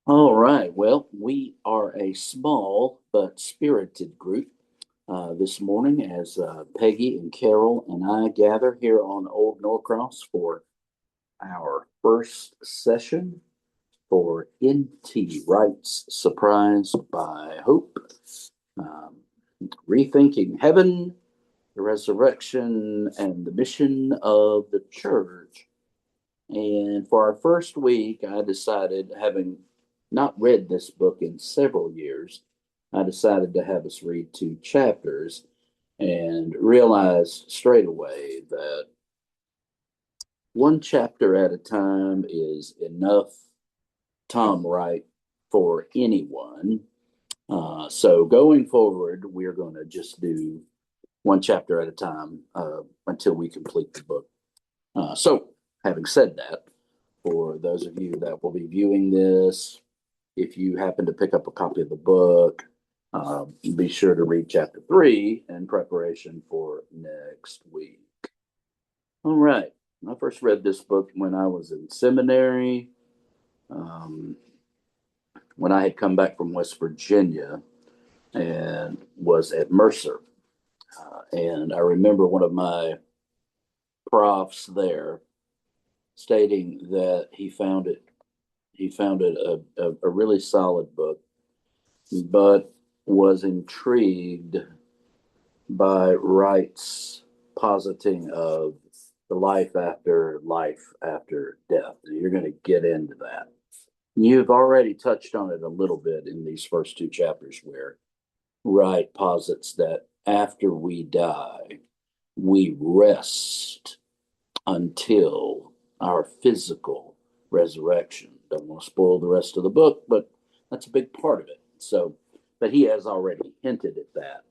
All right. Well, we are a small but spirited group this morning as Peggy and Carol and I gather here on Old Norcross for our first session for N.T. Wright's Surprised by Hope, um, Rethinking Heaven, the Resurrection, and the Mission of the Church. And for our first week, I decided, having not read this book in several years, I decided to have us read two chapters and realized straight away that one chapter at a time is enough Tom Wright for anyone. So going forward, we're going to just do one chapter at a time until we complete the book. So having said that, for those of you that will be viewing this, if you happen to pick up a copy of the book, be sure to read chapter 3 in preparation for next week. All right. I first read this book when I was in seminary, when I had come back from West Virginia and was at Mercer. And I remember one of my profs there stating that he found it a really solid book, but was intrigued by Wright's positing of the life after death. You're going to get into that. You've already touched on it a little bit in these first two chapters, where Wright posits that after we die, we rest until our physical resurrection. Don't want to spoil the rest of the book, but that's a big part of it. So, but he has already hinted at that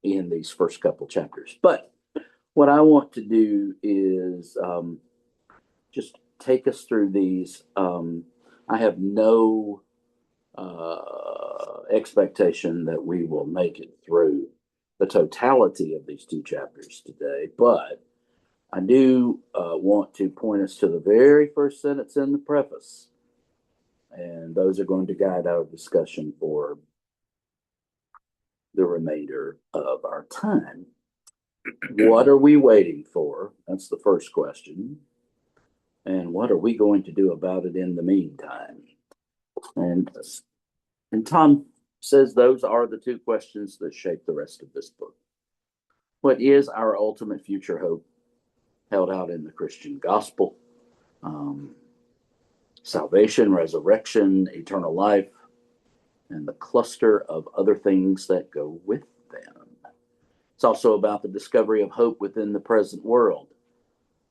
in these first couple chapters. But what I want to do is just take us through these. I have no expectation that we will make it through the totality of these two chapters today, but I do want to point us to the very first sentence in the preface, and those are going to guide our discussion for the remainder of our time. What are we waiting for? That's the first question. And what are we going to do about it in the meantime? And Tom says those are the two questions that shape the rest of this book. What is our ultimate future hope held out in the Christian gospel? Salvation, resurrection, eternal life, and the cluster of other things that go with them. It's also about the discovery of hope within the present world,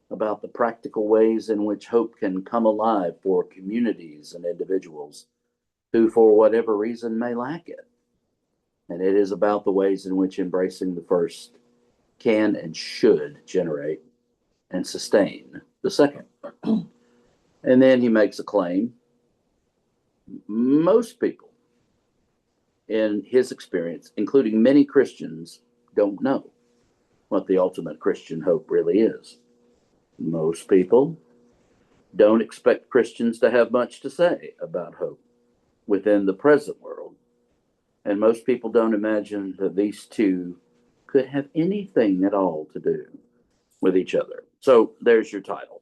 about the practical ways in which hope can come alive for communities and individuals who, for whatever reason, may lack it. And it is about the ways in which embracing the first can and should generate and sustain the second. And then he makes a claim. Most people, in his experience, including many Christians, don't know what the ultimate Christian hope really is. Most people don't expect Christians to have much to say about hope within the present world. And most people don't imagine that these two could have anything at all to do with each other. So there's your title.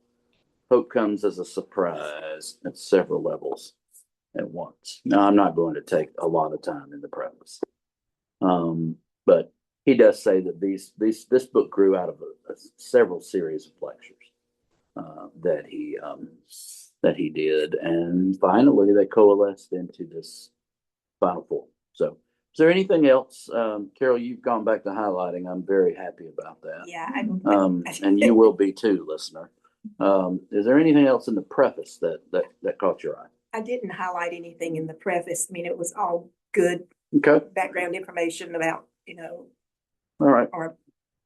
Hope comes as a surprise at several levels at once. Now, I'm not going to take a lot of time in the preface, but he does say that this book grew out of several series of lectures that he did, and finally they coalesced into this final form. So, is there anything else, Carol? You've gone back to highlighting. I'm very happy about that. Yeah, and you will be too, listener. Is there anything else in the preface that caught your eye? I didn't highlight anything in the preface. I mean, it was all good Okay. background information about, All right. or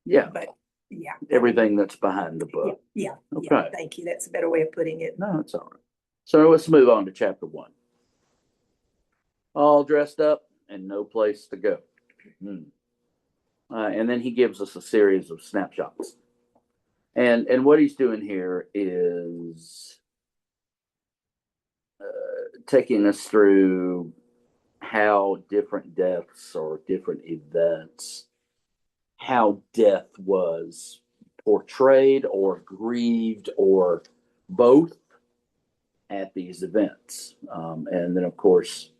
Yeah. but yeah, Everything that's behind the book. yeah. Okay. Thank you. That's a better way of putting it. No, it's all right. So let's move on to chapter 1. All dressed up and no place to go. And then he gives us a series of snapshots. And what he's doing here is taking us through how different deaths or different events, how death was portrayed or grieved or both at these events. And then, of course,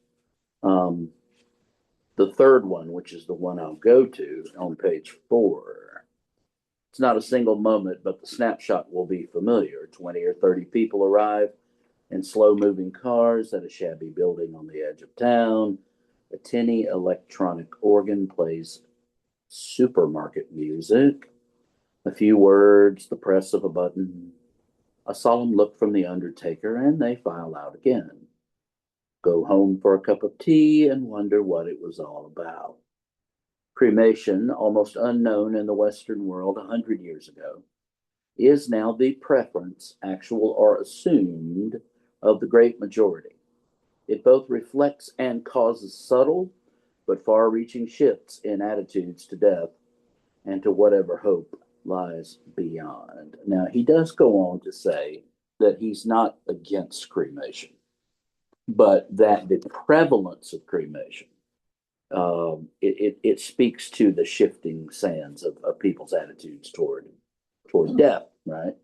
the third one, which is the one I'll go to on page 4. It's not a single moment, but the snapshot will be familiar. 20 or 30 people arrive in slow-moving cars at a shabby building on the edge of town. A tinny electronic organ plays supermarket music. A few words, the press of a button, a solemn look from the undertaker, and they file out again. Go home for a cup of tea and wonder what it was all about. Cremation, almost unknown in the Western world 100 years ago, is now the preference, actual or assumed, of the great majority. It both reflects and causes subtle but far-reaching shifts in attitudes to death and to whatever hope lies beyond. Now, he does go on to say that he's not against cremation, but that the prevalence of cremation, it speaks to the shifting sands of people's attitudes toward death, right?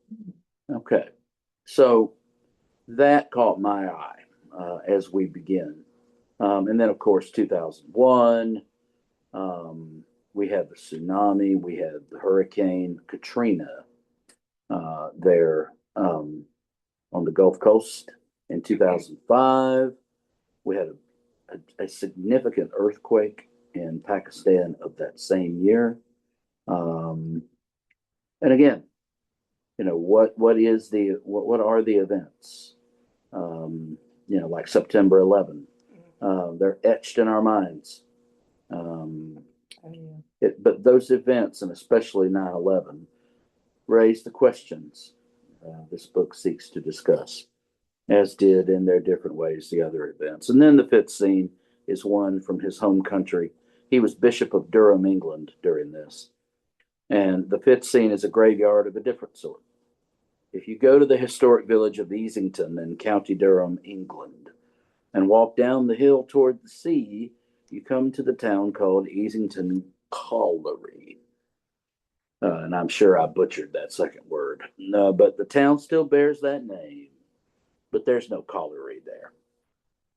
Okay, so that caught my eye as we begin. And then, of course, 2001, we had the tsunami, we had the Hurricane Katrina there on the Gulf Coast in 2005. We had a significant earthquake in Pakistan of that same year. And again, what are the events? Like September 11. They're etched in our minds. But those events, and especially 9/11, raise the questions this book seeks to discuss, as did in their different ways the other events. And then the fifth scene is one from his home country. He was Bishop of Durham, England during this. And the fifth scene is a graveyard of a different sort. If you go to the historic village of Easington in County Durham, England, and walk down the hill toward the sea, you come to the town called Easington Colliery. And I'm sure I butchered that second word. No, but the town still bears that name. But there's no colliery there.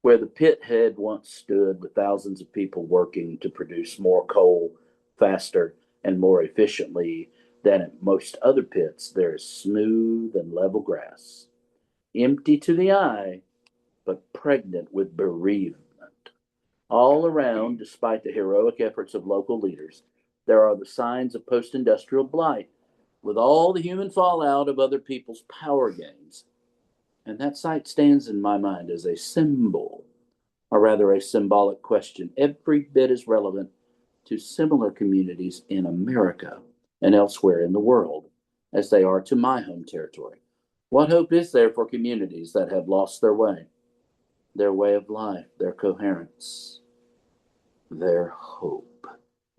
Where the pit head once stood with thousands of people working to produce more coal faster and more efficiently than at most other pits, there is smooth and level grass, empty to the eye, but pregnant with bereavement. All around, despite the heroic efforts of local leaders, there are the signs of post-industrial blight, with all the human fallout of other people's power gains. And that site stands in my mind as a symbol, or rather a symbolic question, every bit as relevant to similar communities in America and elsewhere in the world as they are to my home territory. What hope is there for communities that have lost their way of life, their coherence, their hope?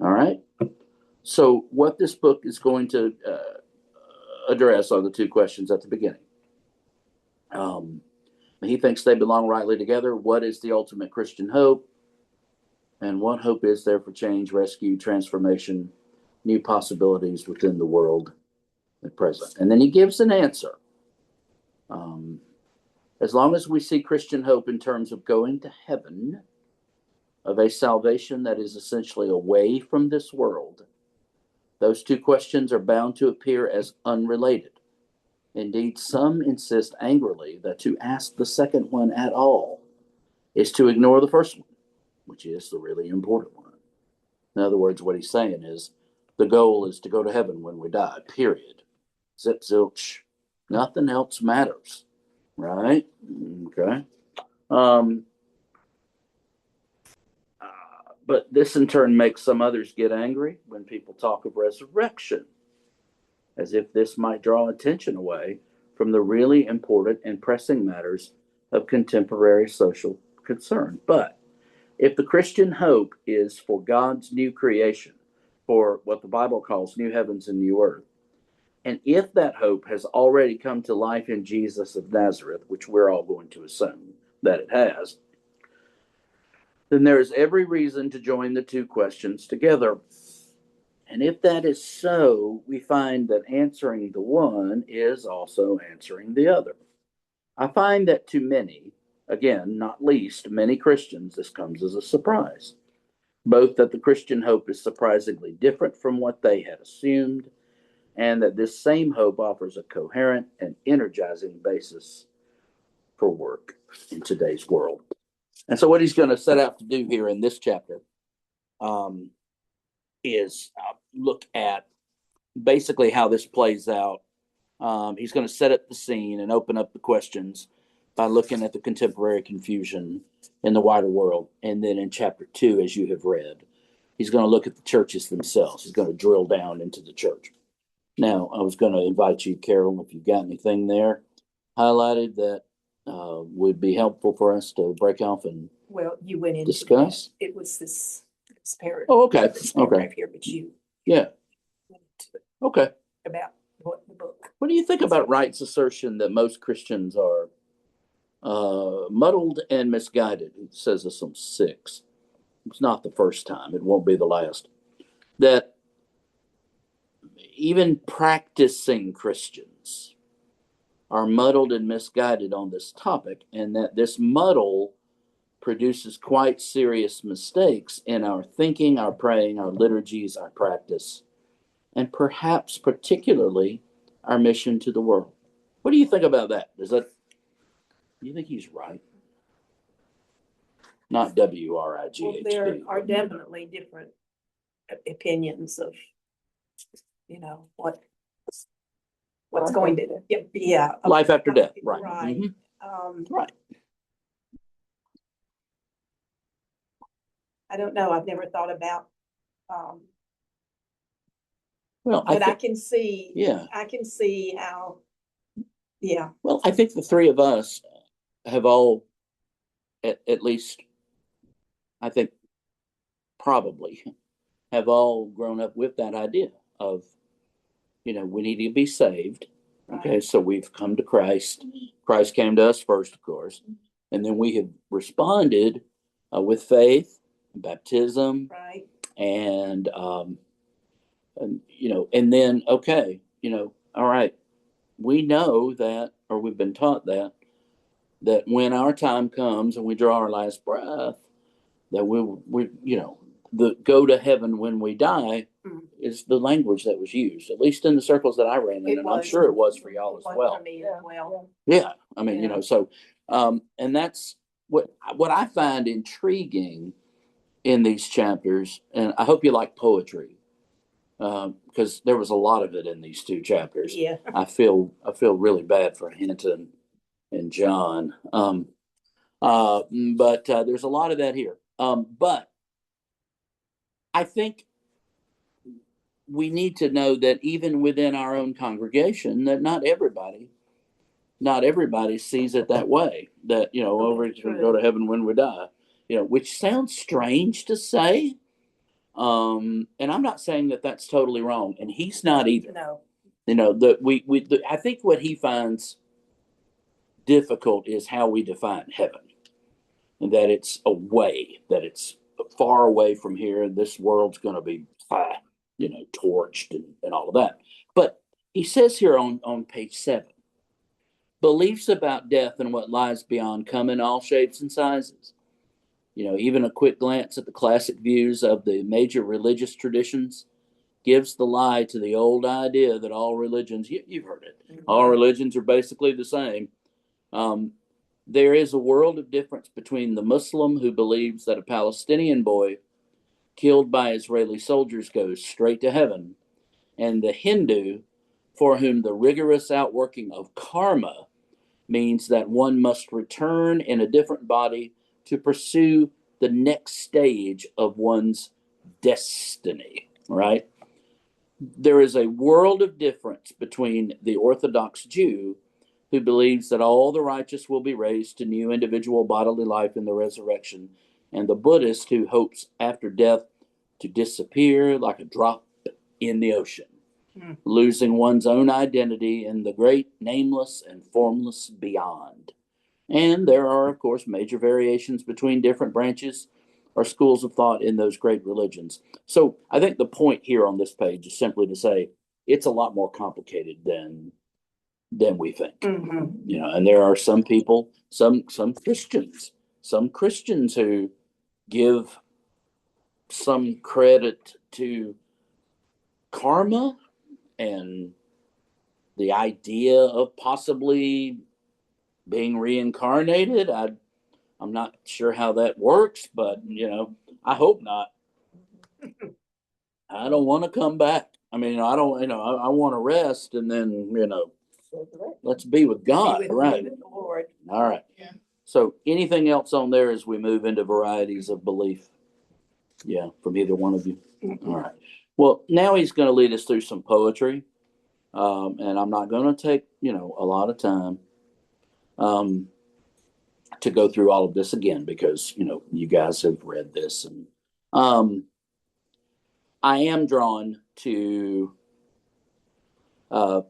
All right? So what this book is going to address are the two questions at the beginning. He thinks they belong rightly together. What is the ultimate Christian hope? And what hope is there for change, rescue, transformation, new possibilities within the world at present? And then he gives an answer. As long as we see Christian hope in terms of going to heaven, of a salvation that is essentially away from this world, those two questions are bound to appear as unrelated. Indeed, some insist angrily that to ask the second one at all is to ignore the first one, which is the really important one. In other words, what he's saying is the goal is to go to heaven when we die, period. Zip, zilch. Nothing else matters, right? Okay. But this in turn makes some others get angry when people talk of resurrection, as if this might draw attention away from the really important and pressing matters of contemporary social concern. But if the Christian hope is for God's new creation, for what the Bible calls new heavens and new earth, and if that hope has already come to life in Jesus of Nazareth, which we're all going to assume, that it has, then there is every reason to join the two questions together. And if that is so, we find that answering the one is also answering the other. I find that to many, again, not least many Christians, this comes as a surprise, both that the Christian hope is surprisingly different from what they had assumed, and that this same hope offers a coherent and energizing basis for work in today's world. And so, what he's going to set out to do here in this chapter is look at basically how this plays out. He's going to set up the scene and open up the questions by looking at the contemporary confusion in the wider world. And then in chapter 2, as you have read, he's going to look at the churches themselves. He's going to drill down into the church. Now, I was going to invite you, Carol, if you've got anything there highlighted that would be helpful for us to break off and you went into discuss. It was this paragraph. Oh, okay. This paragraph here, but you Yeah. went into it Okay. about what the book. What do you think about Wright's assertion that most Christians are muddled and misguided? He says this on 6. It's not the first time. It won't be the last. That even practicing Christians are muddled and misguided on this topic, and that this muddle produces quite serious mistakes in our thinking, our praying, our liturgies, our practice, and perhaps particularly our mission to the world. What do you think about that? Do you think he's right? Not WRIGHT. Well, there are definitely different opinions of, what's going to, yeah. Life after death, right. Right. Right. I don't know. I've never thought about, Well, but I can see, yeah. I can see how, yeah. Well, I think the three of us have all, at least, I think probably, have all grown up with that idea of, we need to be saved. Right. Okay, so we've come to Christ. Christ came to us first, of course. And then we have responded with faith, baptism, Right. and then, okay, all right, we know that, or we've been taught that when our time comes and we draw our last breath, that we the go to heaven when we die is the language that was used, at least in the circles that I ran in, and I'm sure it was for y'all as well. For me as well. Yeah, I mean, so, and that's what I find intriguing in these chapters, and I hope you like poetry, because there was a lot of it in these 2 chapters. Yeah. I feel really bad for Hinton and John, but there's a lot of that here. But I think we need to know that even within our own congregation, that not everybody sees it that way. That we're going to go to heaven when we die. Which sounds strange to say. And I'm not saying that that's totally wrong, and he's not either. No. I think what he finds difficult is how we define heaven, and that it's away, that it's far away from here, and this world's going to be, torched and all of that. But he says here on page 7, beliefs about death and what lies beyond come in all shapes and sizes. Even a quick glance at the classic views of the major religious traditions gives the lie to the old idea that all religions, you've heard it, all religions are basically the same. There is a world of difference between the Muslim who believes that a Palestinian boy killed by Israeli soldiers goes straight to heaven, and the Hindu for whom the rigorous outworking of karma means that one must return in a different body to pursue the next stage of one's destiny, right? There is a world of difference between the Orthodox Jew, who believes that all the righteous will be raised to new individual bodily life in the resurrection, and the Buddhist, who hopes after death to disappear like a drop in the ocean, losing one's own identity in the great nameless and formless beyond. And there are, of course, major variations between different branches or schools of thought in those great religions. So I think the point here on this page is simply to say it's a lot more complicated than we think. You know, and there are some people, some Christians who give some credit to karma and the idea of possibly being reincarnated. I'm not sure how that works, but you know, I hope not. I don't want to come back. I mean, I don't, you know, I want to rest and then, you know, let's be with God, right? Be with the Lord. All right. Yeah. So anything else on there as we move into varieties of belief? Yeah, from either one of you. All right. Well, now he's going to lead us through some poetry. And I'm not going to take, you know, a lot of time to go through all of this again because, you know, you guys have read this. And I am drawn to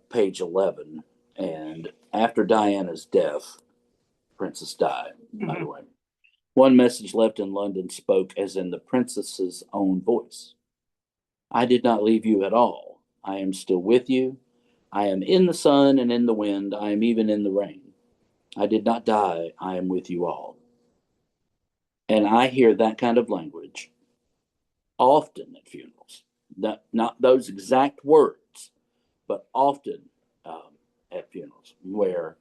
page 11. And after Diana's death, Princess Di, by the way, one message left in London spoke as in the princess's own voice. I did not leave you at all. I am still with you. I am in the sun and in the wind. I am even in the rain. I did not die. I am with you all. And I hear that kind of language often at funerals. Not those exact words, but often at funerals where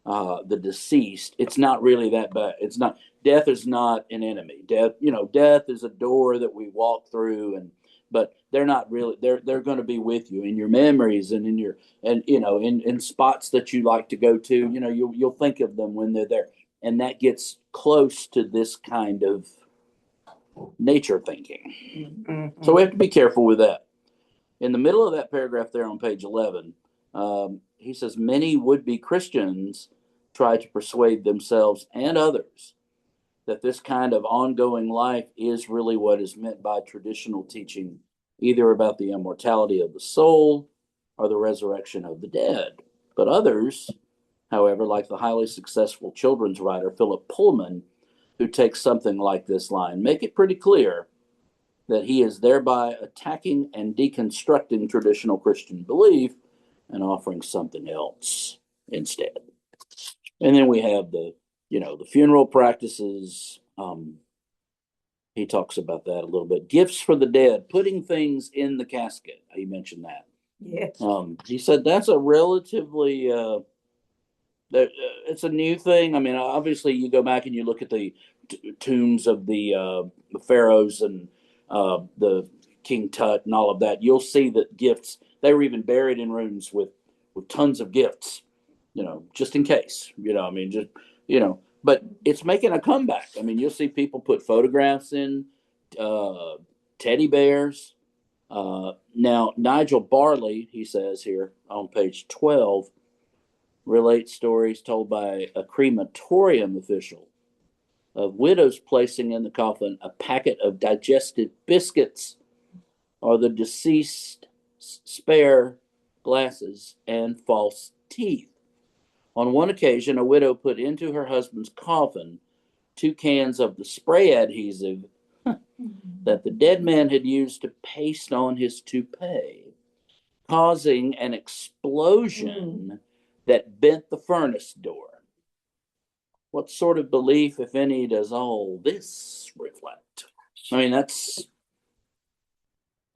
the deceased, it's not really that bad. It's not, death is not an enemy. Death, you know, death is a door that we walk through, and but they're not really, they're going to be with you in your memories and in your, and you know, in spots that you like to go to, you know, you'll think of them when they're there. And that gets close to this kind of nature thinking. So we have to be careful with that. In the middle of that paragraph there on page 11, he says, many would-be Christians try to persuade themselves and others that this kind of ongoing life is really what is meant by traditional teaching, either about the immortality of the soul or the resurrection of the dead. But others, however, like the highly successful children's writer Philip Pullman, who takes something like this line, make it pretty clear that he is thereby attacking and deconstructing traditional Christian belief and offering something else instead. And then we have the, you know, the funeral practices. He talks about that a little bit. Gifts for the dead, putting things in the casket. He mentioned that. Yes. He said that's a relatively it's a new thing. I mean, obviously, you go back and you look at the tombs of the pharaohs and the King Tut and all of that. You'll see that gifts, they were even buried in rooms with tons of gifts, you know, just in case. You know, I mean, just you know, but it's making a comeback. I mean, you'll see people put photographs in, teddy bears. Now, Nigel Barley, he says here on page 12, relates stories told by a crematorium official of widows placing in the coffin a packet of digested biscuits or the deceased spare glasses and false teeth. On one occasion, a widow put into her husband's coffin 2 cans of the spray adhesive that the dead man had used to paste on his toupee, causing an explosion that bent the furnace door. What sort of belief, if any, does all this reflect? I mean,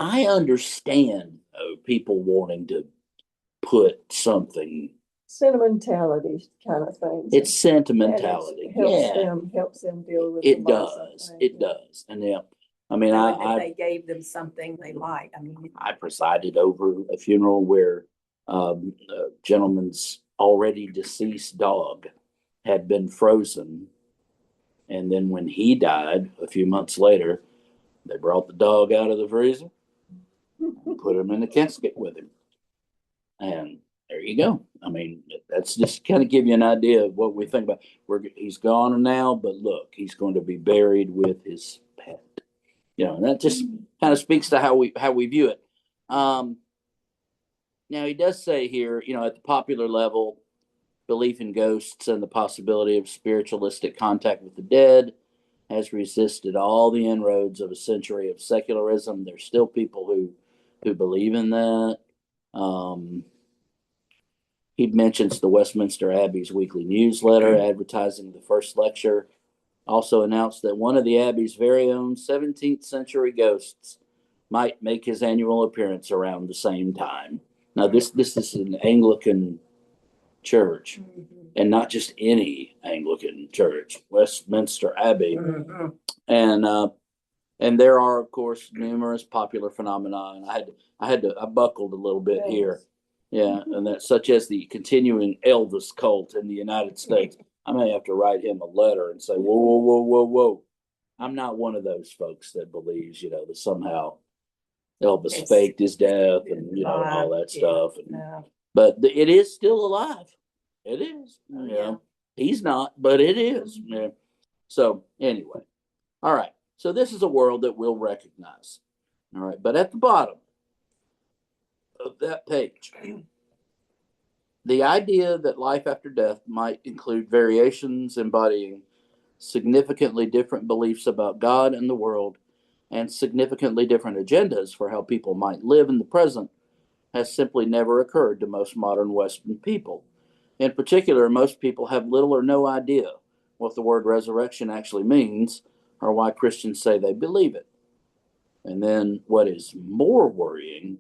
I understand people wanting to put something. Sentimentality kind of things. It's sentimentality. Helps them deal with it does. It does. And yeah, I mean, they gave them something they liked. I mean, I presided over a funeral where a gentleman's already deceased dog had been frozen. And then when he died a few months later, they brought the dog out of the freezer, put him in the casket with him. And there you go. I mean, that's just kind of give you an idea of what we think about. He's gone now, but look, he's going to be buried with his pet. You know, and that just kind of speaks to how we view it. Now he does say here, you know, at the popular level, belief in ghosts and the possibility of spiritualistic contact with the dead has resisted all the inroads of a century of secularism. There's still people who believe in that. He mentions the Westminster Abbey's weekly newsletter advertising the first lecture. Also announced that one of the Abbey's very own 17th century ghosts might make his annual appearance around the same time. Now, this is an Anglican church, and not just any Anglican church, Westminster Abbey. And there are, of course, numerous popular phenomena. And I buckled a little bit here. Yeah, and that such as the continuing Elvis cult in the United States. I may have to write him a letter and say, whoa. I'm not one of those folks that believes, that somehow Elvis faked his death and, all that stuff. But it is still alive. It is. He's not, but it is. Yeah. So anyway, all right. So this is a world that we'll recognize. All right. But at the bottom of that page, the idea that life after death might include variations embodying significantly different beliefs about God and the world and significantly different agendas for how people might live in the present has simply never occurred to most modern Western people. In particular, most people have little or no idea what the word resurrection actually means or why Christians say they believe it. And then what is more worrying,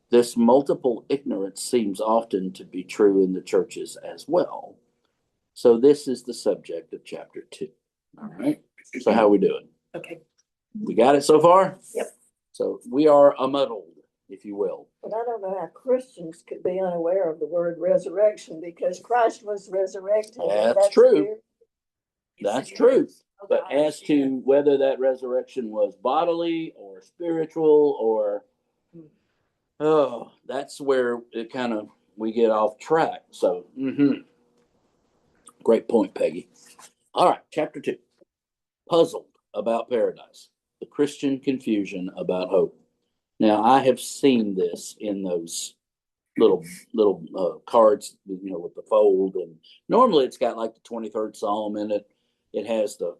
this multiple ignorance seems often to be true in the churches as well. So this is the subject of chapter 2. All right. So how are we doing? Okay. We got it so far? Yep. So we are muddled, if you will. But I don't know how Christians could be unaware of the word resurrection because Christ was resurrected. That's true. That's true. But as to whether that resurrection was bodily or spiritual or, that's where it kind of, we get off track. So, great point, Peggy. All right, chapter 2. Puzzled about paradise, the Christian confusion about hope. Now, I have seen this in those little cards, with the fold, and normally it's got like the 23rd Psalm in it. It has the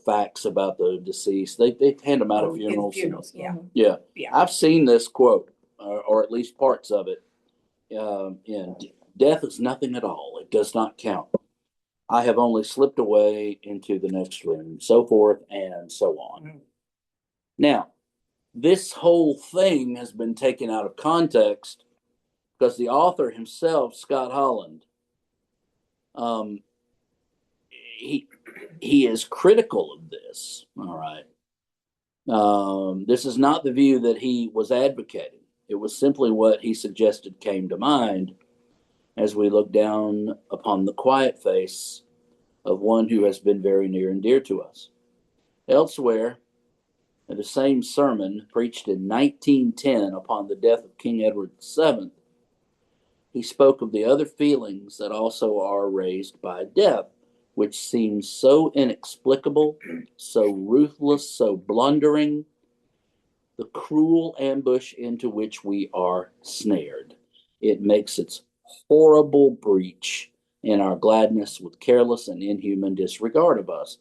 facts about the deceased. They hand them out at funerals. Yeah. I've seen this quote, or at least parts of it. In death is nothing at all. It does not count. I have only slipped away into the next room, so forth and so on. Now, this whole thing has been taken out of context because the author himself, Scott Holland, he is critical of this. All right. This is not the view that he was advocating. It was simply what he suggested came to mind as we look down upon the quiet face of one who has been very near and dear to us. Elsewhere, in the same sermon preached in 1910 upon the death of King Edward VII, he spoke of the other feelings that also are raised by death, which seems so inexplicable, so ruthless, so blundering, the cruel ambush into which we are snared. It makes its horrible breach in our gladness with careless and inhuman disregard of us.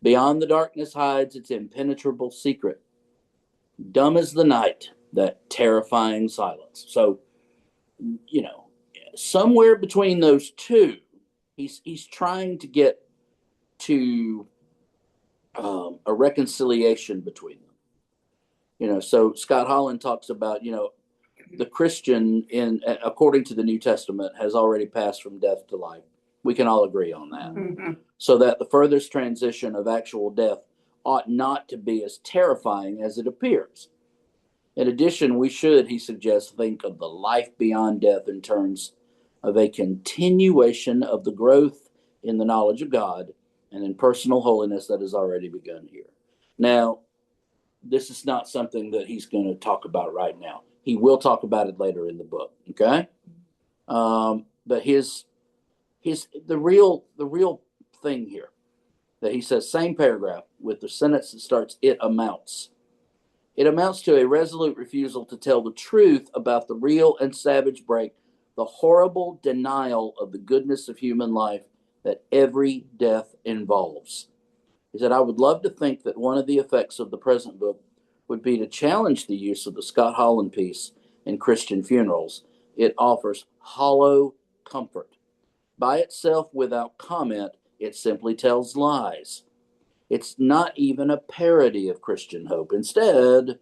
Beyond the darkness hides its impenetrable secret. Dumb as the night, that terrifying silence. So, somewhere between those two, he's trying to get to a reconciliation between them. So Scott Holland talks about, the Christian according to the New Testament has already passed from death to life. We can all agree on that. So that the furthest transition of actual death ought not to be as terrifying as it appears. In addition, we should, he suggests, think of the life beyond death in terms of a continuation of the growth in the knowledge of God and in personal holiness that has already begun here. Now, this is not something that he's going to talk about right now. He will talk about it later in the book, okay? But the real thing here that he says, same paragraph with the sentence that starts, it amounts to a resolute refusal to tell the truth about the real and savage break the horrible denial of the goodness of human life that every death involves. He said, I would love to think that one of the effects of the present book would be to challenge the use of the Scott Holland piece in Christian funerals. It offers hollow comfort. By itself, without comment, it simply tells lies. It's not even a parody of Christian hope. Instead,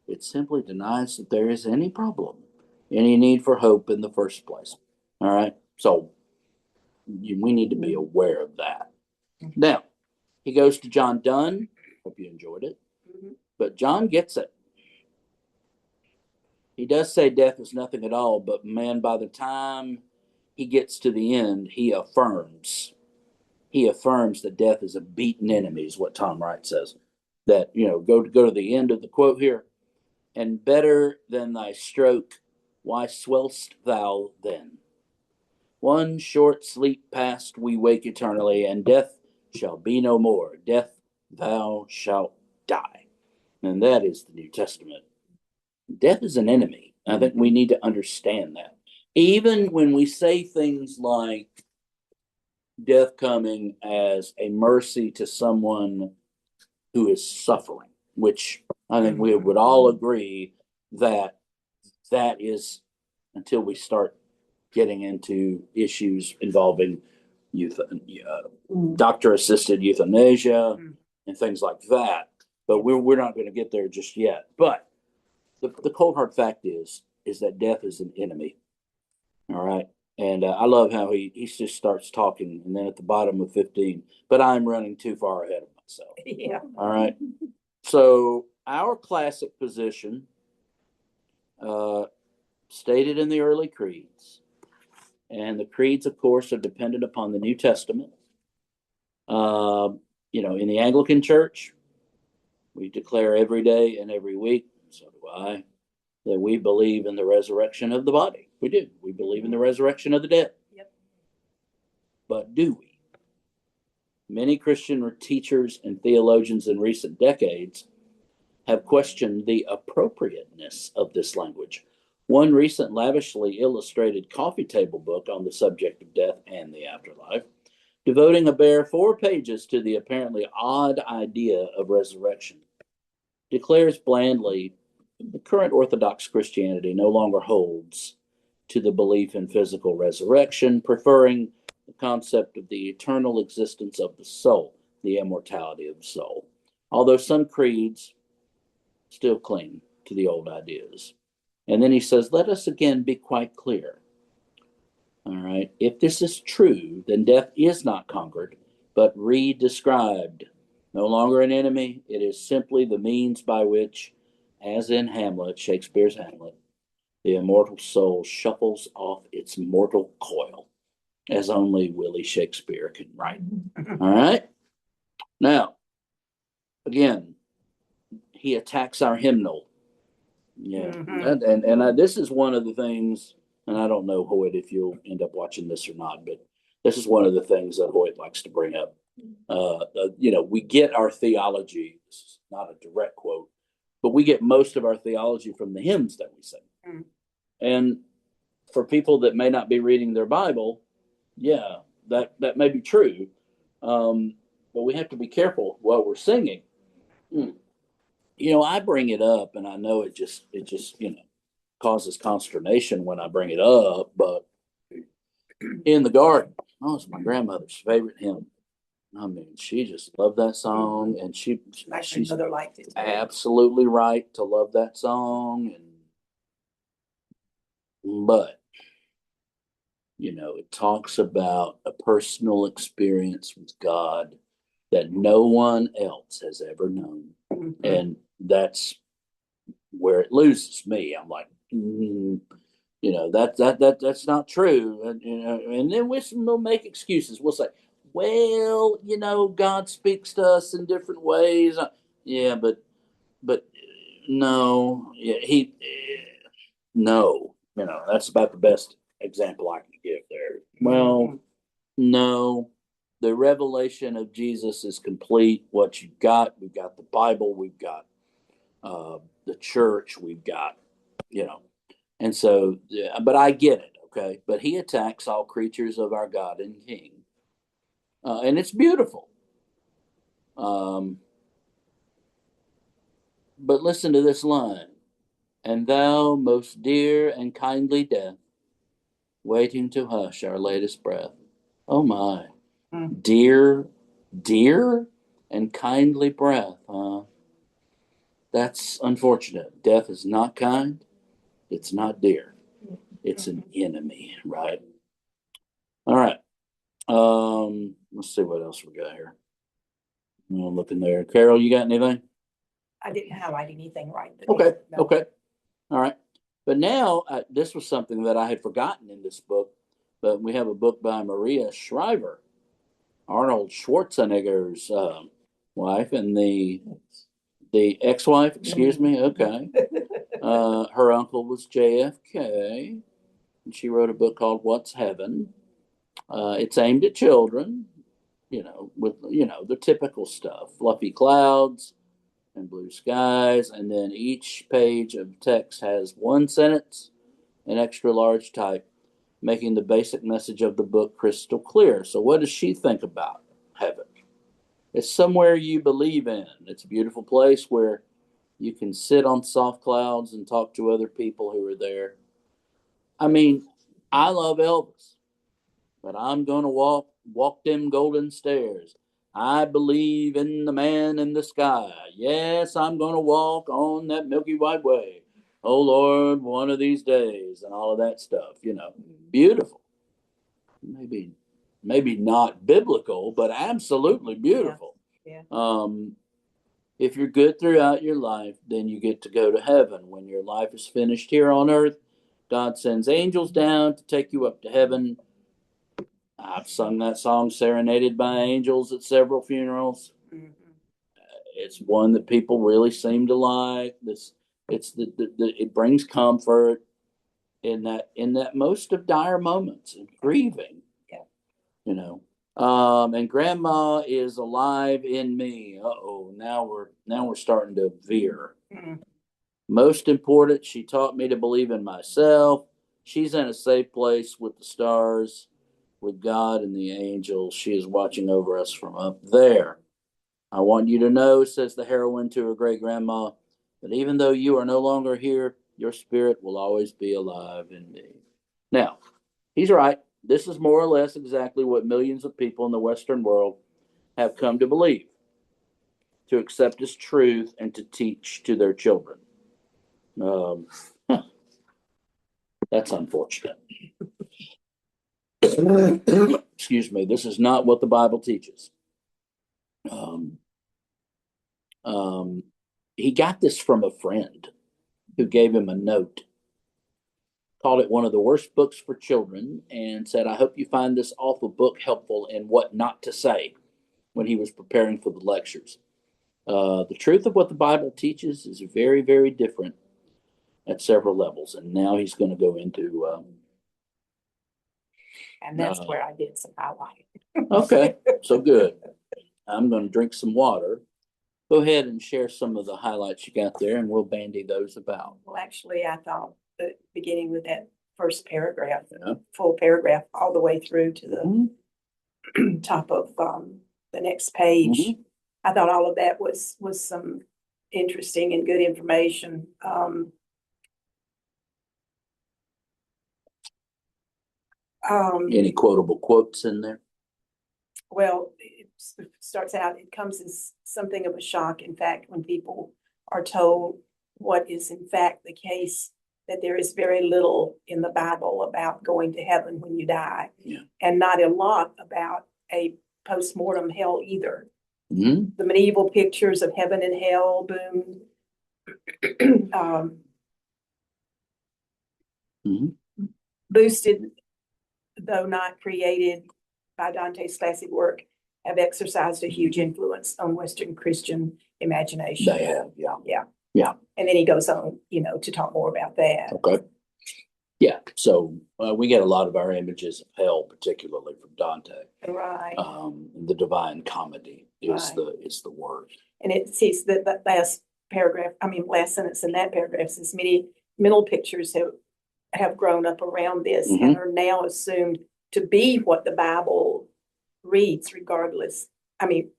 it simply denies that there is any problem, any need for hope in the first place. All right? So we need to be aware of that. Now, he goes to John Donne. Hope you enjoyed it. But John gets it. He does say death is nothing at all, but man, by the time he gets to the end, he affirms that death is a beaten enemy, is what Tom Wright says. That, go to the end of the quote here. And better than thy stroke, why swell'st thou then? One short sleep past, we wake eternally, and death shall be no more. Death, thou shalt die. And that is the New Testament. Death is an enemy. I think we need to understand that. Even when we say things like death coming as a mercy to someone who is suffering, which I think we would all agree that is, until we start getting into issues involving doctor-assisted euthanasia and things like that. But we're not going to get there just yet. But the cold hard fact is that death is an enemy. All right. And I love how he just starts talking, and then at the bottom of 15, but I'm running too far ahead of myself. Yeah. All right. So our classic position, stated in the early creeds, and the creeds, of course, are dependent upon the New Testament. In the Anglican Church, we declare every day and every week, so do I, that we believe in the resurrection of the body. We do. We believe in the resurrection of the dead. Yep. But do we? Many Christian teachers and theologians in recent decades have questioned the appropriateness of this language. One recent lavishly illustrated coffee table book on the subject of death and the afterlife, devoting a bare 4 pages to the apparently odd idea of resurrection, declares blandly the current Orthodox Christianity no longer holds to the belief in physical resurrection, preferring the concept of the eternal existence of the soul, the immortality of the soul. Although some creeds still cling to the old ideas. And then he says, let us again be quite clear. All right. If this is true, then death is not conquered, but re-described. No longer an enemy. It is simply the means by which, as in Hamlet, Shakespeare's Hamlet, the immortal soul shuffles off its mortal coil, as only Willie Shakespeare can write. All right. Now, again, he attacks our hymnal. Yeah. And this is one of the things, and I don't know, Hoyt, if you'll end up watching this or not, but this is one of the things that Hoyt likes to bring up. We get our theology, this is not a direct quote, but we get most of our theology from the hymns that we sing. And for people that may not be reading their Bible, yeah, that may be true. But we have to be careful while we're singing. I bring it up, and I know it just causes consternation when I bring it up, but In the Garden, it's my grandmother's favorite hymn. I mean, she just loved that song, and she's liked it. Absolutely right to love that song. But it talks about a personal experience with God that no one else has ever known. And that's where it loses me. I'm like, that's not true. And then we'll make excuses. We'll say, well, God speaks to us in different ways. Yeah, but no, no, that's about the best example I can give there. Well, no, the revelation of Jesus is complete. What we've got the Bible, we've got the church, we've got, and so, but I get it. Okay, but he attacks all creatures of our God and King, and it's beautiful. But listen to this line: "And thou, most dear and kindly death, waiting to hush our latest breath." Oh my, dear, dear, and kindly breath. That's unfortunate. Death is not kind. It's not dear. It's an enemy, right? All right. Let's see what else we got here. I'm looking there. Carol, you got anything? I didn't highlight anything right. there. Okay. No. Okay. All right. But now this was something that I had forgotten in this book, but we have a book by Maria Shriver, Arnold Schwarzenegger's wife, and the ex-wife. Excuse me. Okay. Her uncle was JFK, and she wrote a book called What's Heaven. It's aimed at children, with the typical stuff, fluffy clouds and blue skies, and then each page of text has one sentence in extra large type, making the basic message of the book crystal clear. So what does she think about heaven? It's somewhere you believe in. It's a beautiful place where you can sit on soft clouds and talk to other people who are there. I mean, I love Elvis, but I'm going to walk them golden stairs. I believe in the man in the sky. Yes, I'm going to walk on that Milky White way. Oh Lord, one of these days, and all of that stuff, beautiful. Maybe not biblical, but absolutely beautiful. Yeah. If you're good throughout your life, then you get to go to heaven. When your life is finished here on earth, God sends angels down to take you up to heaven. I've sung that song, Serenaded by Angels, at several funerals. Mhm. It's one that people really seem to like. It brings comfort in that most of dire moments and grieving. Yeah. And Grandma is alive in me. Now we're starting to veer. Mhm. Most important, she taught me to believe in myself. She's in a safe place with the stars, with God and the angels. She is watching over us from up there. I want you to know, says the heroine to her great grandma, that even though you are no longer here, your spirit will always be alive in me. Now, he's right. This is more or less exactly what millions of people in the Western world have come to believe, to accept as truth, and to teach to their children. That's unfortunate. Excuse me. This is not what the Bible teaches. He got this from a friend who gave him a note, called it one of the worst books for children, and said, "I hope you find this awful book helpful in what not to say," when he was preparing for the lectures. The truth of what the Bible teaches is very, very different at several levels. And now he's going to go into. And that's where I did some highlighting. Okay, so good. I'm going to drink some water. Go ahead and share some of the highlights you got there, and we'll bandy those about. Well, actually, I thought that beginning with that first paragraph, Yeah. full paragraph, all the way through to the Mhm. top of the next page. Mhm. I thought all of that was some interesting and good information. Any quotable quotes in there? Well, it starts out, it comes as something of a shock, in fact, when people are told what is in fact the case, that there is very little in the Bible about going to heaven when you die. Yeah. And not a lot about a post-mortem hell either. Mm-hmm. The medieval pictures of heaven and hell boomed. Mm-hmm. Boosted, though not created by Dante's classic work, have exercised a huge influence on Western Christian imagination. They have, yeah. Yeah. Yeah. And then he goes on, to talk more about that. Okay. Yeah. So we get a lot of our images of hell, particularly from Dante. Right. The Divine Comedy is Right. the word. And it says that last sentence in that paragraph says many mental pictures have have grown up around this and are now assumed to be what the Bible reads, regardless. I mean,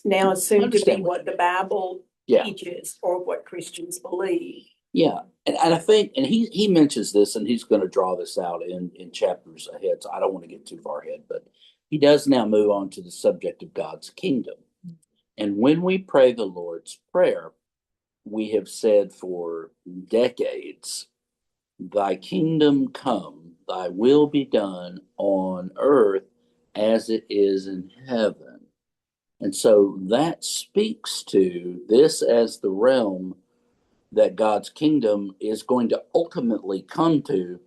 now assumed to be Understand what what the Bible teaches or what Christians believe. Yeah, and I think, and he mentions this, and he's going to draw this out in chapters ahead. So I don't want to get too far ahead, but he does now move on to the subject of God's kingdom. And when we pray the Lord's Prayer, we have said for decades, "Thy kingdom come, thy will be done on earth as it is in heaven." And so that speaks to this as the realm that God's kingdom is going to ultimately come to,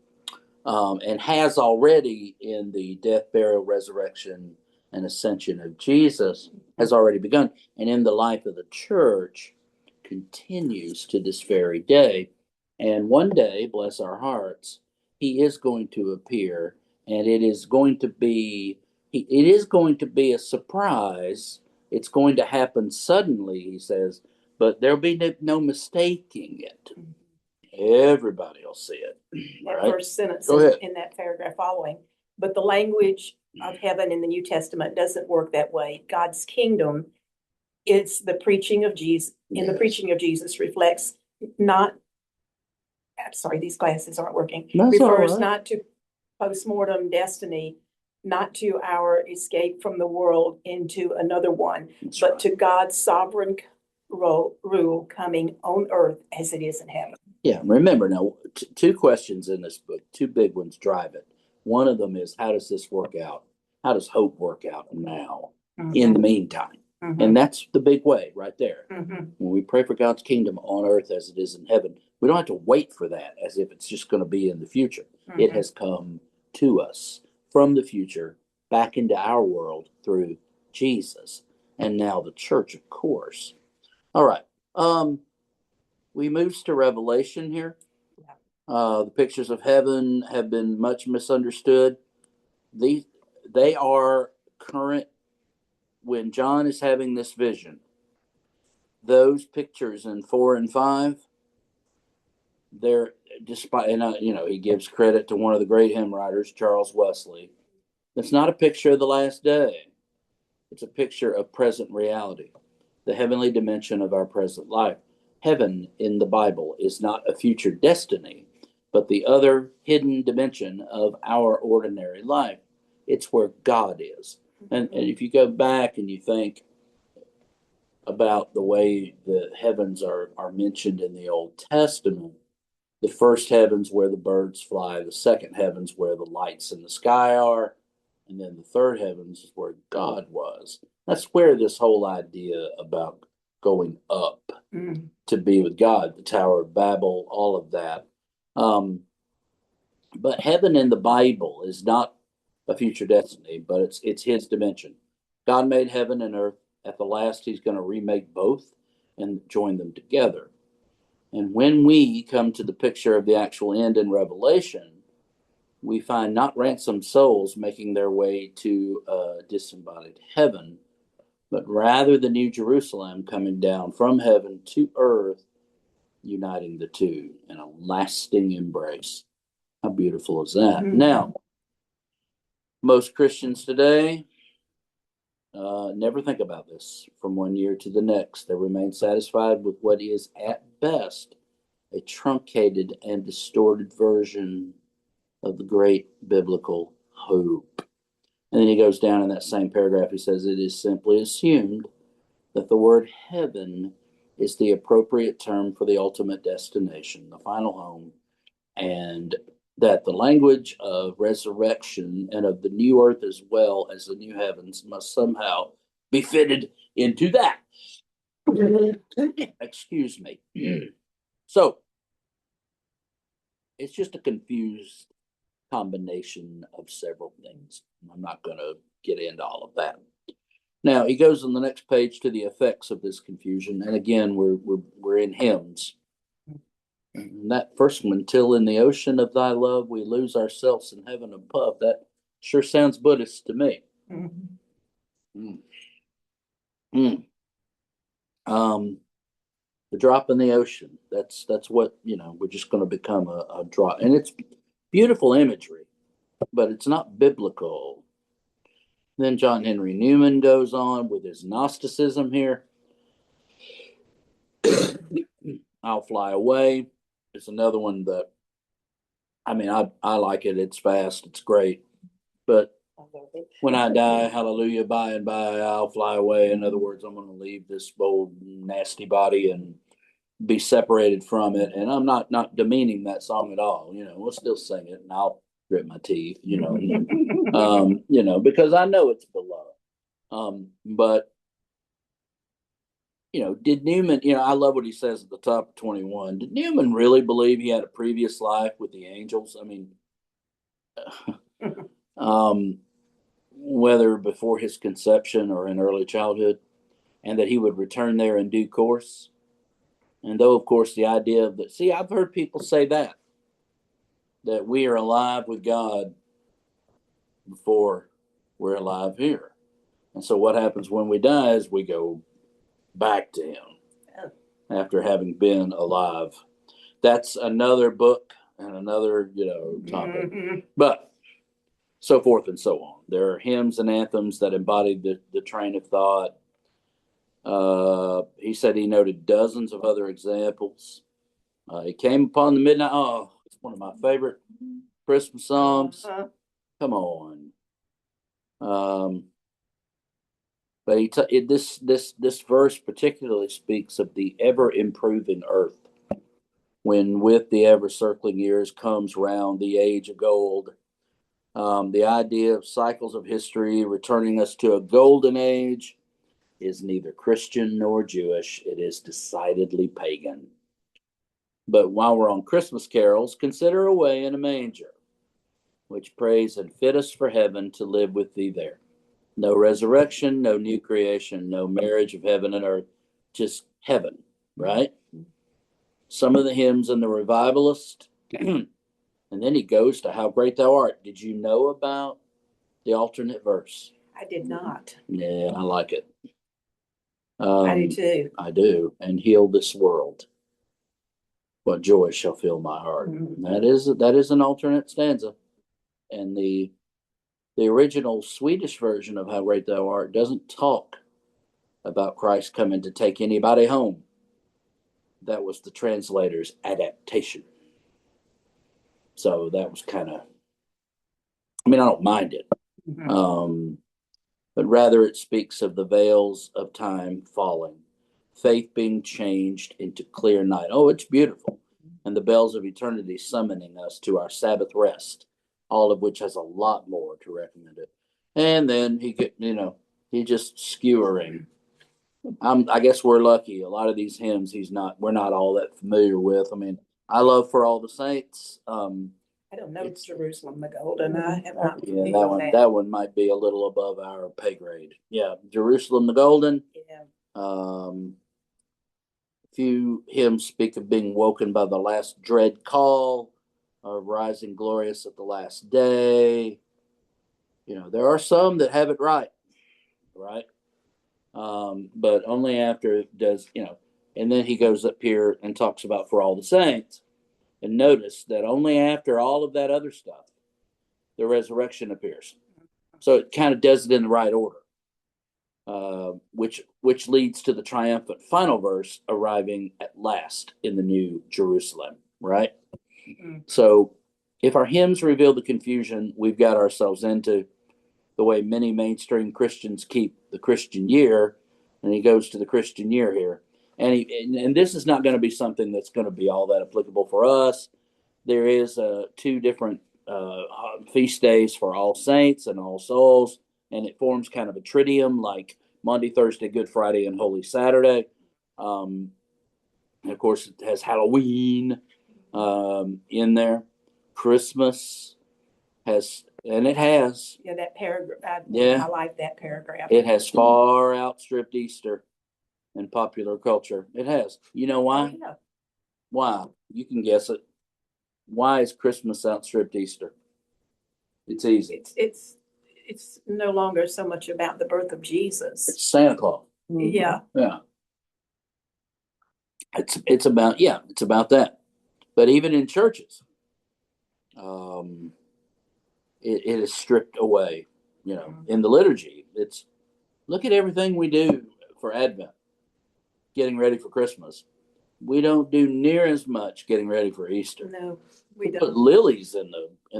and has already in the death, burial, resurrection, and ascension of Jesus, has already begun, and in the life of the church continues to this very day. And one day, bless our hearts, he is going to appear, and it is going to be a surprise. It's going to happen suddenly, he says, but there'll be no mistaking it. Everybody will see it. That Right? first sentence Go ahead. in that paragraph following. But the language of heaven in the New Testament doesn't work that way. God's kingdom, it's the preaching of Jesus. In the preaching of Jesus reflects not, I'm sorry, these glasses aren't working. That's all Refers right. not to postmortem destiny, not to our escape from the world into another one, That's but right. to God's sovereign rule coming on earth as it is in heaven. Yeah, remember now, two questions in this book, two big ones drive it. One of them is, how does this work out? How does hope work out now, in the meantime? And that's the big way right there. When we pray for God's kingdom on earth as it is in heaven, we don't have to wait for that as if it's just going to be in the future. It has come to us from the future back into our world through Jesus. And now the church, of course. All right. We moves to Revelation here. The pictures of heaven have been much misunderstood. They are current when John is having this vision. Those pictures in 4 and 5, they're despite, and he gives credit to one of the great hymn writers, Charles Wesley. It's not a picture of the last day. It's a picture of present reality, the heavenly dimension of our present life. Heaven in the Bible is not a future destiny, but the other hidden dimension of our ordinary life. It's where God is. And if you go back and you think about the way the heavens are mentioned in the Old Testament, the first heavens where the birds fly, the second heavens where the lights in the sky are, and then the third heavens is where God was. That's where this whole idea about going up to be with God, the Tower of Babel, all of that. But heaven in the Bible is not a future destiny, but it's his dimension. God made heaven and earth. At the last, he's going to remake both and join them together. And when we come to the picture of the actual end in Revelation, we find not ransomed souls making their way to disembodied heaven, but rather the New Jerusalem coming down from heaven to earth, uniting the two in a lasting embrace. How beautiful is that? Now, most Christians today never think about this from one year to the next. They remain satisfied with what is at best a truncated and distorted version of the great biblical hope. And then he goes down in that same paragraph. He says, it is simply assumed that the word heaven is the appropriate term for the ultimate destination, the final home, and that the language of resurrection and of the new earth as well as the new heavens must somehow be fitted into that. Excuse me. So it's just a confused combination of several things. I'm not going to get into all of that. Now he goes on the next page to the effects of this confusion, and again we're in hymns. And that first one, till in the ocean of thy love we lose ourselves in heaven above. That sure sounds Buddhist to me. The drop in the ocean. That's what, we're just going to become a drop. And it's beautiful imagery, but it's not biblical. Then John Henry Newman goes on with his Gnosticism here. I'll Fly Away. It's another one that, I like it. It's fast. It's great. But when I die, hallelujah, by and by, I'll fly away. In other words, I'm going to leave this old nasty body and be separated from it. And I'm not demeaning that song at all. We'll still sing it, and I'll grit my teeth, because I know it's beloved. But did Newman, I love what he says at the top of 21. Did Newman really believe he had a previous life with the angels? Whether before his conception or in early childhood, and that he would return there in due course. And though, of course, the idea of that, I've heard people say that we are alive with God before we're alive here. And so what happens when we die is we go back to him after having been alive. That's another book and another, topic. But so forth and so on. There are hymns and anthems that embody the train of thought. He said he noted dozens of other examples. He came upon the midnight. Oh, it's one of my favorite Christmas songs. Come on. But this verse particularly speaks of the ever improving earth, when with the ever circling years comes round the age of gold. The idea of cycles of history returning us to a golden age is neither Christian nor Jewish. It is decidedly pagan. But while we're on Christmas carols, consider Away in a Manger, which prays and fit us for heaven to live with thee there. No resurrection, no new creation, no marriage of heaven and earth, just heaven, right? Some of the hymns in the Revivalist, and then he goes to How Great Thou Art. Did you know about the alternate verse? I did not. Yeah, I like it. I do too. I do. And heal this world. What joy shall fill my heart. Mm-hmm. That is an alternate stanza. And the original Swedish version of How Great Thou Art doesn't talk about Christ coming to take anybody home. That was the translator's adaptation. So that was kind of, I don't mind it. Mm-hmm. But rather it speaks of the veils of time falling, faith being changed into clear night. Oh, it's beautiful. And the bells of eternity summoning us to our Sabbath rest, all of which has a lot more to recommend it. And then he just skewering. I guess we're lucky. A lot of these hymns we're not all that familiar with. I love For All the Saints. I don't know Jerusalem the Golden. I have not. Yeah, that one might be a little above our pay grade. Yeah, Jerusalem the Golden. Yeah. Few hymns speak of being woken by the last dread call, of rising glorious at the last day. There are some that have it right? But only after it does, and then he goes up here and talks about For All the Saints. And notice that only after all of that other stuff, the resurrection appears. So it kind of does it in the right order, which leads to the triumphant final verse arriving at last in the New Jerusalem, right? Mm-hmm. So if our hymns reveal the confusion we've got ourselves into, the way many mainstream Christians keep the Christian year, and he goes to the Christian year here. And this is not going to be something that's going to be all that applicable for us. There is 2 different feast days for All Saints and All Souls, and it forms kind of a triduum, like Monday, Thursday, Good Friday, and Holy Saturday. And of course, it has Halloween in there. Christmas has, and it has. Yeah, that paragraph. I like that paragraph. It has far outstripped Easter in popular culture. It has. You know why? Yeah. Why? You can guess it. Why is Christmas outstripped Easter? It's easy. It's no longer so much about the birth of Jesus. It's Santa Claus. Yeah. Yeah. It's about, yeah, it's about that. But even in churches, it is stripped away. You know, in the liturgy, it's look at everything we do for Advent, getting ready for Christmas. We don't do near as much getting ready for Easter. No, we Put don't. lilies in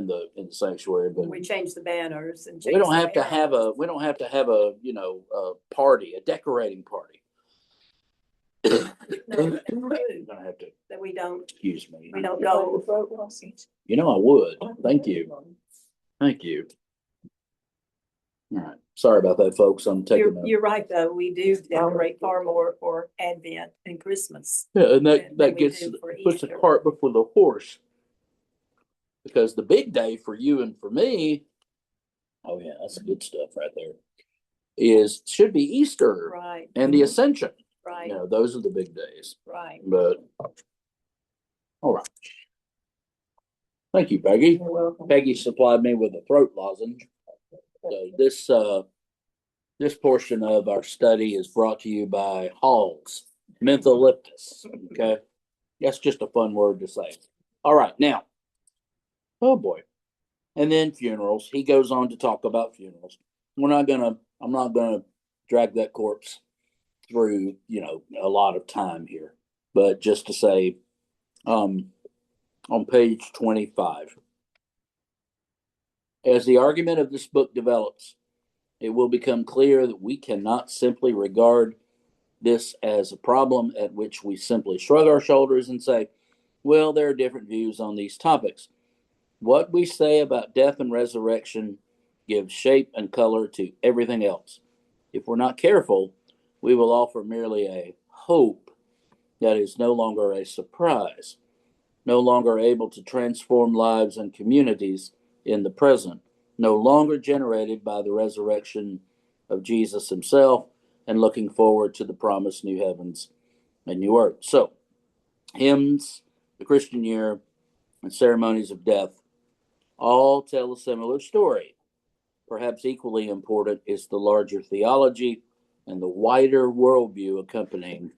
the sanctuary, but We change the banners and we change don't the have to have heralds. a you know, a party, a decorating party. No, You're that's true, gonna have to that we don't excuse me. we don't You like the go. throat lozenge? You know, I would. Thank you. Thank you. All right. Sorry about that, folks. I'm taking You're right, though. We do decorate far more for Advent and Christmas. yeah, and than that we gets do for puts the Easter. cart before the horse. Because the big day for you and for me, oh yeah, that's good stuff right there. Should be Easter Right, and the Ascension. right, You know, those are the big days. right. But all right. Thank you, Peggy. You're welcome. Peggy supplied me with a throat lozenge. So this portion of our study is brought to you by Hall's Mentholyptus. Okay. That's just a fun word to say. All right, now. Oh boy. And then funerals. He goes on to talk about funerals. I'm not gonna drag that corpse through, you know, a lot of time here. But just to say, on page 25, as the argument of this book develops, it will become clear that we cannot simply regard this as a problem at which we simply shrug our shoulders and say, well, there are different views on these topics. What we say about death and resurrection gives shape and color to everything else. If we're not careful, we will offer merely a hope that is no longer a surprise, no longer able to transform lives and communities in the present, no longer generated by the resurrection of Jesus himself, and looking forward to the promised new heavens and new earth. So, hymns, the Christian year, and ceremonies of death all tell a similar story. Perhaps equally important is the larger theology and the wider worldview accompanying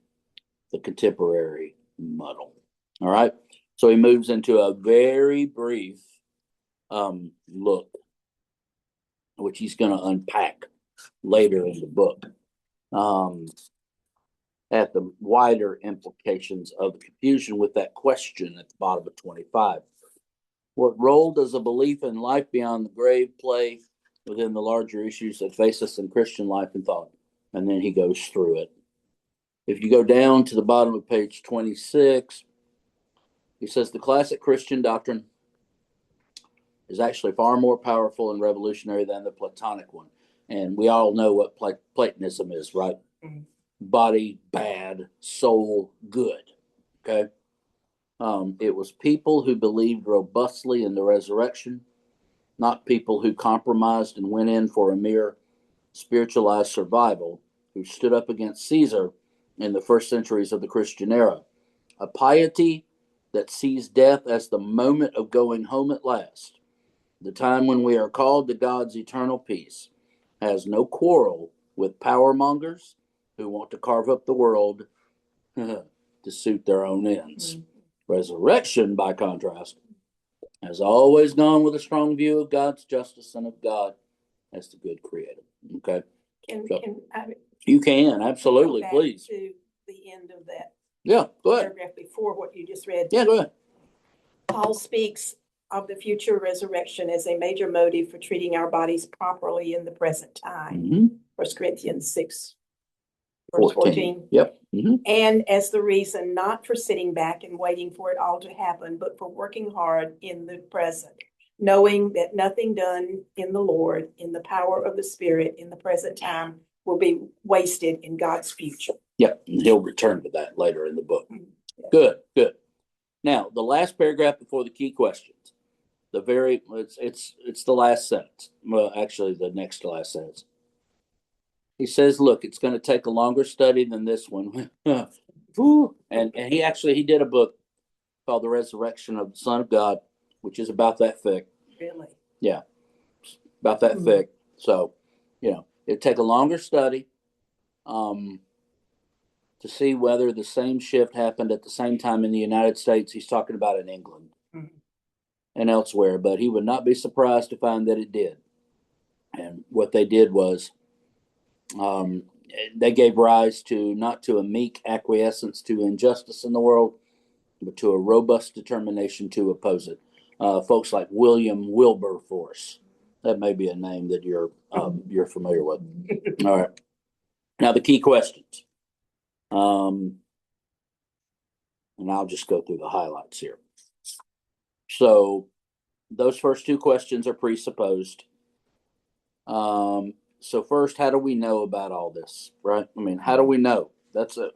the contemporary muddle. All right. So he moves into a very brief look, which he's going to unpack later in the book, at the wider implications of the confusion with that question at the bottom of 25. What role does a belief in life beyond the grave play within the larger issues that face us in Christian life and thought? And then he goes through it. If you go down to the bottom of page 26, he says the classic Christian doctrine is actually far more powerful and revolutionary than the Platonic one. And we all know what Platonism is, right? Mm-hmm. Body bad, soul good. Okay. It was people who believed robustly in the resurrection, not people who compromised and went in for a mere spiritualized survival, who stood up against Caesar in the first centuries of the Christian era. A piety that sees death as the moment of going home at last, the time when we are called to God's eternal peace, has no quarrel with power mongers who want to carve up the world to suit their own ends. Mm-hmm. Resurrection, by contrast, has always gone with a strong view of God's justice and of God as the good creator. Okay. You can absolutely, please. To the end of that. Yeah, go ahead. Paragraph before what you just read. Yeah, go ahead. Paul speaks of the future resurrection as a major motive for treating our bodies properly in the present time. Mm-hmm. 1 Corinthians 6, verse 14. Yep. Mm-hmm. And as the reason not for sitting back and waiting for it all to happen, but for working hard in the present, knowing that nothing done in the Lord, in the power of the Spirit, in the present time, will be wasted in God's future. Yep. And he'll return to that later in the book. Yeah. Good, good. Now, the last paragraph before the key questions. It's the last sentence. Well, actually, the next to last sentence. He says, look, it's going to take a longer study than this one. and he did a book called The Resurrection of the Son of God, which is about that thick. Really? Yeah. About that thick. So, it'd take a longer study. to see whether the same shift happened at the same time in the United States. He's talking about in England and elsewhere, but he would not be surprised to find that it did. And what they did was they gave rise to not to a meek acquiescence to injustice in the world, but to a robust determination to oppose it. Folks like William Wilberforce. That may be a name that you're familiar with. All right. Now the key questions. And I'll just go through the highlights here. So those first two questions are presupposed. So first, how do we know about all this, right? I mean, how do we know? That's the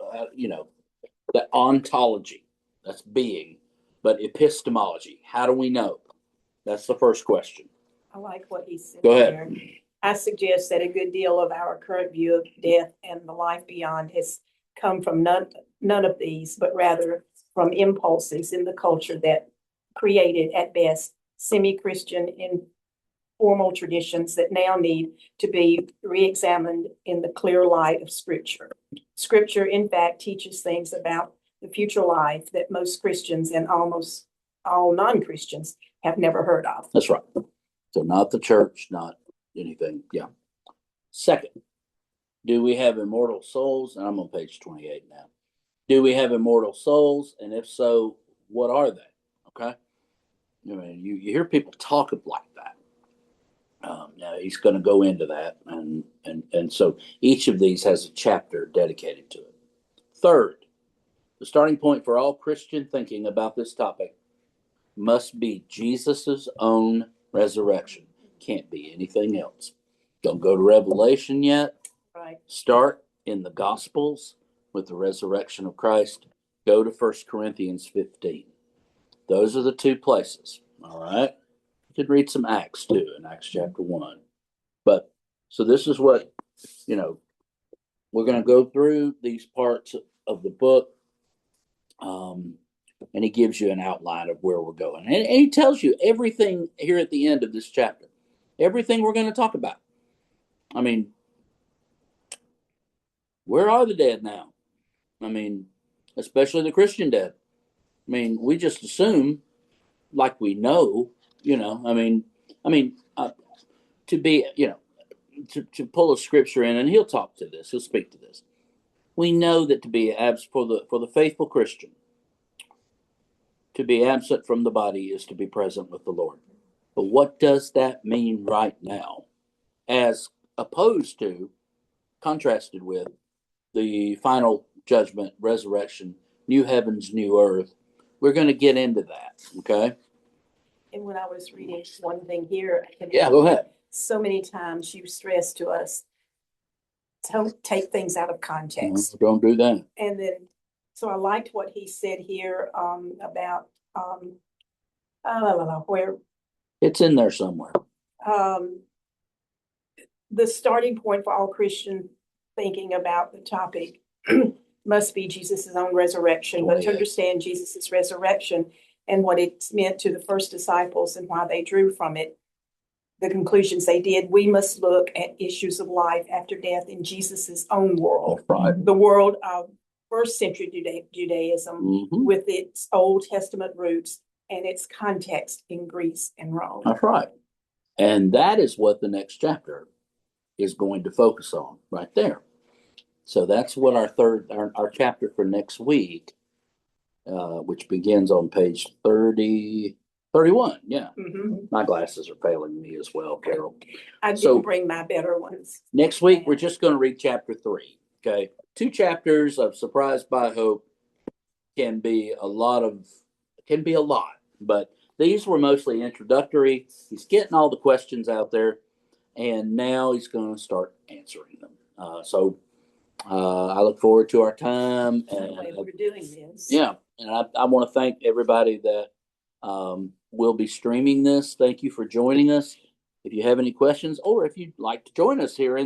ontology, that's being, but epistemology, how do we know? That's the first question. I like what he said. Go ahead. there. I suggest that a good deal of our current view of death and the life beyond has come from none of these, but rather from impulses in the culture that created, at best, semi-Christian informal traditions that now need to be re-examined in the clear light of Scripture. Scripture, in fact, teaches things about the future life that most Christians and almost all non-Christians have never heard of. That's right. So not the church, not anything. Yeah. Second, do we have immortal souls? And I'm on page 28 now. Do we have immortal souls? And if so, what are they? Okay. I mean, you hear people talk like that. Now he's going to go into that, and so each of these has a chapter dedicated to it. Third, the starting point for all Christian thinking about this topic must be Jesus's own resurrection. Can't be anything else. Don't go to Revelation yet. Right. Start in the Gospels with the resurrection of Christ. Go to 1 Corinthians 15. Those are the two places. All right. You could read some Acts too, in Acts chapter 1. But so this is what, we're going to go through these parts of the book. And he gives you an outline of where we're going. And he tells you everything here at the end of this chapter, everything we're going to talk about. I mean, where are the dead now? I mean, especially the Christian dead. I mean, we just assume like we know, to be, to pull a scripture in, and he'll talk to this, he'll speak to this. We know that to be absent for the faithful Christian, to be absent from the body is to be present with the Lord. But what does that mean right now, as opposed to, contrasted with the final judgment, resurrection, new heavens, new earth? We're going to get into that, okay? And when I was reading one thing here, Yeah, go ahead. so many times you stress to us, don't take things out of context. Don't do that. And then, so I liked what he said here about where It's in there somewhere. the starting point for all Christian thinking about the topic must be Jesus' own resurrection. But to understand Jesus' resurrection and what it's meant to the first disciples and why they drew from it, the conclusions they did, we must look at issues of life after death in Jesus' own world. Right. The world of first century Judaism with its Old Testament roots and its context in Greece and Rome. That's right. And that is what the next chapter is going to focus on right there. So that's what our chapter for next week, which begins on page 31. Yeah. My glasses are failing me as well, Carol. I didn't bring my better ones. Next week, we're just going to read chapter 3. Okay. 2 chapters of Surprised by Hope can be a lot, but these were mostly introductory. He's getting all the questions out there, and now he's going to start answering them. So I look forward to our time. And we're doing this. Yeah. And I want to thank everybody that will be streaming this. Thank you for joining us. If you have any questions, or if you'd like to join us here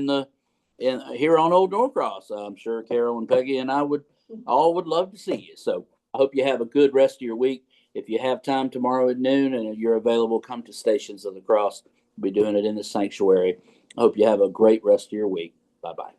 here on Old Norcross, I'm sure Carol and Peggy and I would love to see you. So I hope you have a good rest of your week. If you have time tomorrow at noon and you're available, come to Stations of the Cross. We'll be doing it in the sanctuary. I hope you have a great rest of your week. Bye-bye.